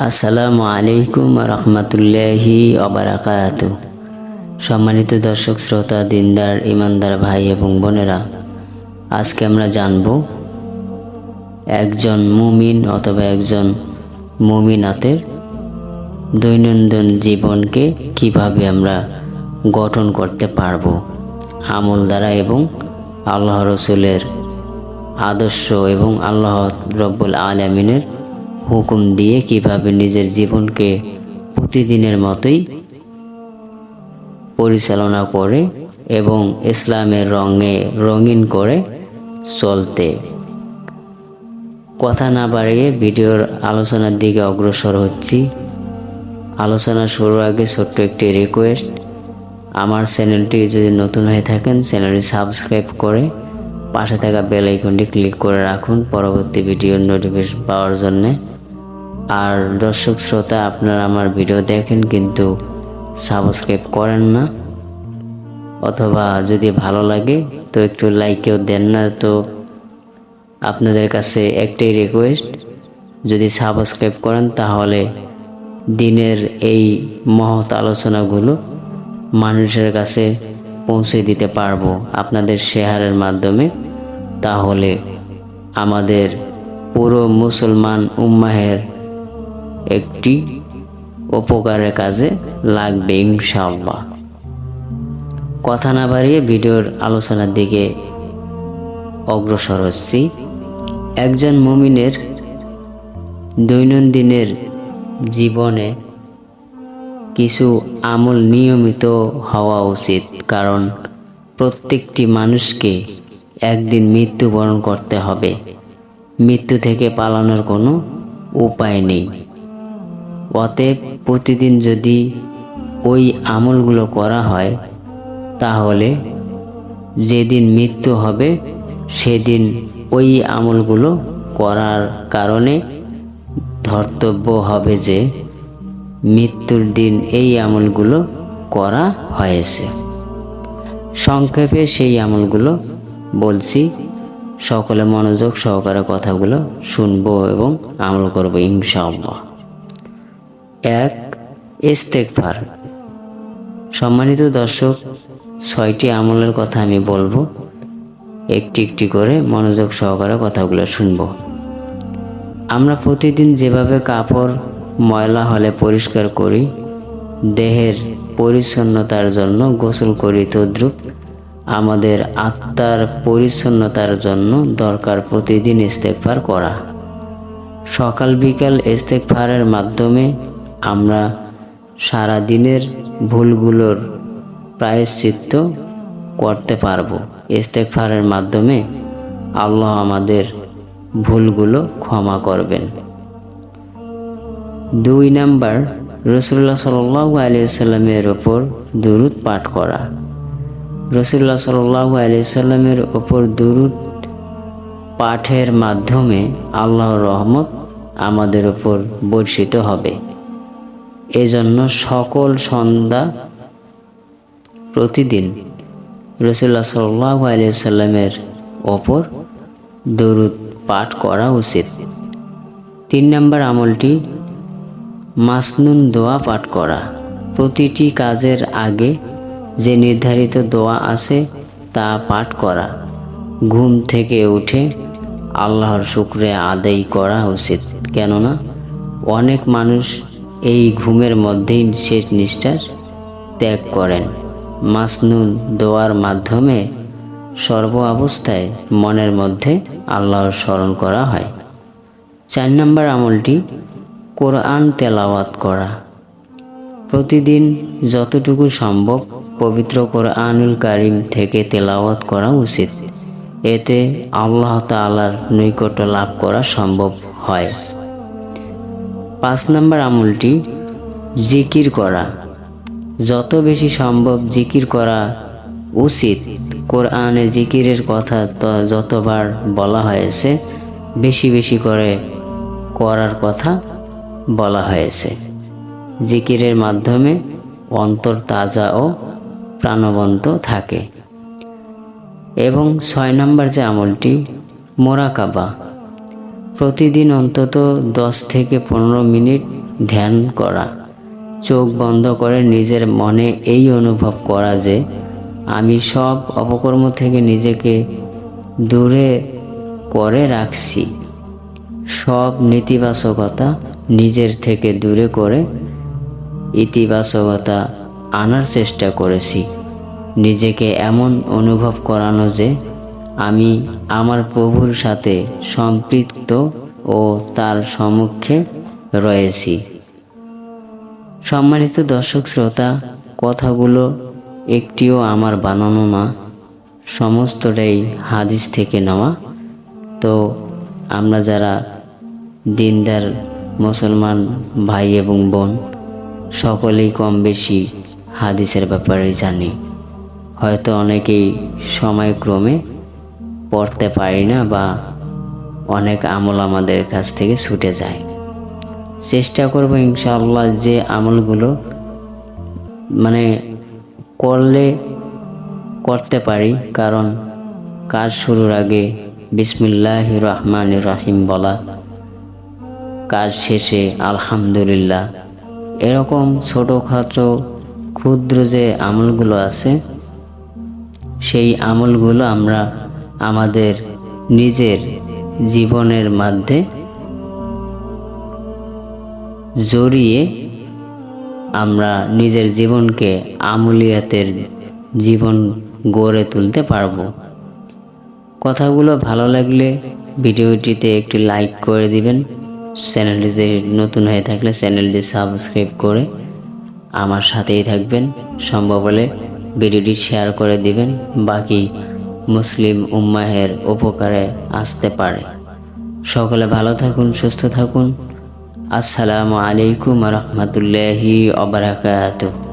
আসসালামু আলাইকুম রহমতুল্লাহি ওবারাকাতু। সম্মানিত দর্শক শ্রোতা, দিনদার ইমানদার ভাই এবং বোনেরা, আজকে আমরা জানব একজন মুমিন অথবা একজন মুমিনাতের দৈনন্দিন জীবনকে কিভাবে আমরা গঠন করতে পারব আমল দ্বারা এবং আল্লাহ রসুলের আদর্শ এবং আল্লাহ রব্বুল আলামিনের হুকুম দিয়ে কিভাবে নিজের জীবনকে প্রতিদিনের মতোই পরিচালনা করে এবং ইসলামের রঙে রঙিন করে চলতে। কথা না বাড়িয়ে ভিডিওর আলোচনার দিকে অগ্রসর হচ্ছি। আলোচনা শুরুর আগে ছোট্ট একটি রিকোয়েস্ট, আমার চ্যানেলটি যদি নতুন হয়ে থাকেন চ্যানেলটি সাবস্ক্রাইব করে পাশে থাকা বেল আইকনটি ক্লিক করে রাখুন পরবর্তী ভিডিওর নোটিফিকেশন পাওয়ার জন্যে। আর দর্শক শ্রোতা, আপনারা আমার ভিডিও দেখেন কিন্তু সাবস্ক্রাইব করেন না, অথবা যদি ভালো লাগে তো একটু লাইকও দেন না। তো আপনাদের কাছে একটাই রিকোয়েস্ট, যদি সাবস্ক্রাইব করেন তাহলে দিনের এই মহৎ আলোচনাগুলো মানুষের কাছে পৌঁছে দিতে পারবো আপনাদের শেয়ারের মাধ্যমে। তাহলে আমাদের পুরো মুসলমান উম্মাহের একটি উপকারের কাজে লাগবে ইনশাআল্লাহ। কথা না বাড়িয়ে ভিডিওর আলোচনার দিকে অগ্রসর হচ্ছি। একজন মুমিনের দৈনন্দিনের জীবনে কিছু আমল নিয়মিত হওয়া উচিত, কারণ প্রত্যেকটি মানুষকে একদিন মৃত্যুবরণ করতে হবে। মৃত্যু থেকে পালানোর কোনো উপায় নেই। অতএব প্রতিদিন যদি ওই আমলগুলো করা হয় তাহলে যেদিন মৃত্যু হবে সেদিন ওই আমলগুলো করার কারণে ধর্তব্য হবে যে মৃত্যুর দিন এই আমলগুলো করা হয়েছে। সংক্ষেপে সেই আমলগুলো বলছি, সকলে মনোযোগ সহকারে কথাগুলো শুনবো এবং আমল করবো ইনশাআল্লাহ। 1. ইস্তেগফার। সম্মানিত দর্শক, 6টি আমলের কথা আমি বলবো, একটি একটি করে মনোযোগ সহকারে কথাগুলো শুনবো। আমরা প্রতিদিন যেভাবে কাপড় ময়লা হলে পরিষ্কার করি, দেহের পরিচ্ছন্নতার জন্য গোসল করি, তদ্রূপ আমাদের আত্মার পরিচ্ছন্নতার জন্য দরকার প্রতিদিন ইস্তেগফার করা। সকাল বিকাল ইস্তেগফারের মাধ্যমে আমরা সারা দিনের ভুলগুলোর প্রায়শ্চিত্ত করতে পারবো। ইস্তেগফারের মাধ্যমে আল্লাহ আমাদের ভুলগুলো ক্ষমা করবেন। 2 নাম্বার, রাসূলুল্লাহ সাল্লাল্লাহু আলাইহি ওয়াসাল্লামের ওপর দুরূদ পাঠ করা। রাসূলুল্লাহ সাল্লাল্লাহু আলাইহি ওয়াসাল্লামের ওপর দুরূদ পাঠের মাধ্যমে আল্লাহর রহমত আমাদের উপর বর্ষিত হবে। এজন্য সকল সন্ধ্যা প্রতিদিন রাসূলুল্লাহ সাল্লাল্লাহু আলাইহি ওয়াসাল্লামের ওপর দরুদ পাঠ করা উচিত। 3 নাম্বার আমলটি মাসনুন দোয়া পাঠ করা। প্রতিটি কাজের আগে যে নির্ধারিত দোয়া আছে তা পাঠ করা। ঘুম থেকে উঠে আল্লাহর শুকরিয়া আদায় করা উচিত, কেননা অনেক মানুষ এই ঘুমের মধ্যেই শেষ নিঃশ্বাস ত্যাগ করেন। মাসনুন দোয়ার মাধ্যমে সর্ব অবস্থায় মনের মধ্যে আল্লাহর স্মরণ করা হয়। 4 নম্বর আমলটি কোরআন তেলাওয়াত করা। প্রতিদিন যতটুকু সম্ভব পবিত্র কোরআনুল কারীম থেকে তেলাওয়াত করা উচিত। এতে আল্লাহ তাআলার নৈকট্য লাভ করা সম্ভব হয়। 5 নম্বর আমলটি জিকির করা। যত বেশি সম্ভব জিকির করা উচিত। কোরআনে জিকিরের কথা যতবার বলা হয়েছে বেশি বেশি করে করার কথা বলা হয়েছে। জিকিরের মাধ্যমে অন্তর তাজা ও প্রাণবন্ত থাকে। এবং 6 নম্বর যে আমলটি মোরাকাবা। প্রতিদিন অন্তত 10 থেকে 15 মিনিট ধ্যান করা। চোখ বন্ধ করে নিজের মনে এই অনুভব করা যে আমি সব অপকর্ম থেকে নিজেকে দূরে করে রাখছি, সব নেতিবাচকতা নিজের থেকে দূরে করে ইতিবাচকতা আনার চেষ্টা করেছি। নিজেকে এমন অনুভব করানো যে আমি আমার প্রভুর সাথে সম্পৃক্ত ও তার সম্মুখে রয়েছি। সম্মানিত দর্শক শ্রোতা, কথাগুলো একটিও আমার বানানো না, সমস্তটাই হাদিস থেকে নেওয়া। তো আমরা যারা দিনদার মুসলমান ভাই এবং বোন সকলেই কম বেশি হাদিসের ব্যাপারে জানি। হয়তো অনেকেই সময়ক্রমে পড়তে পারি না বা অনেক আমল আমাদের কাছ থেকে ছুটে যায়। চেষ্টা করব ইনশাআল্লাহ যে আমলগুলো করতে পারি, কারণ কাজ শুরুর আগে বিসমিল্লাহির রহমানির রহিম বলা, কাজ শেষে আলহামদুলিল্লাহ, এরকম ছোটোখাটো ক্ষুদ্র যে আমলগুলো আছে সেই আমলগুলো আমরা আমাদের নিজের জীবনের মধ্যে জড়িয়ে আমরা নিজের জীবনকে আমলিয়াতের জীবন গড়ে তুলতে পারবো। কথাগুলো ভালো লাগলে ভিডিওটিতে একটি লাইক করে দিবেন। চ্যানেলটিতে নতুন হয়ে থাকলে চ্যানেলটি সাবস্ক্রাইব করে আমার সাথেই থাকবেন। সম্ভব হলে ভিডিওটি শেয়ার করে দিবেন, বাকি মুসলিম উম্মাহের উপকারে আসতে পারে। সকলে ভালো থাকুন, সুস্থ থাকুন। আসসালামু আলাইকুম ওয়া রাহমাতুল্লাহি ওয়া বারাকাতুহু।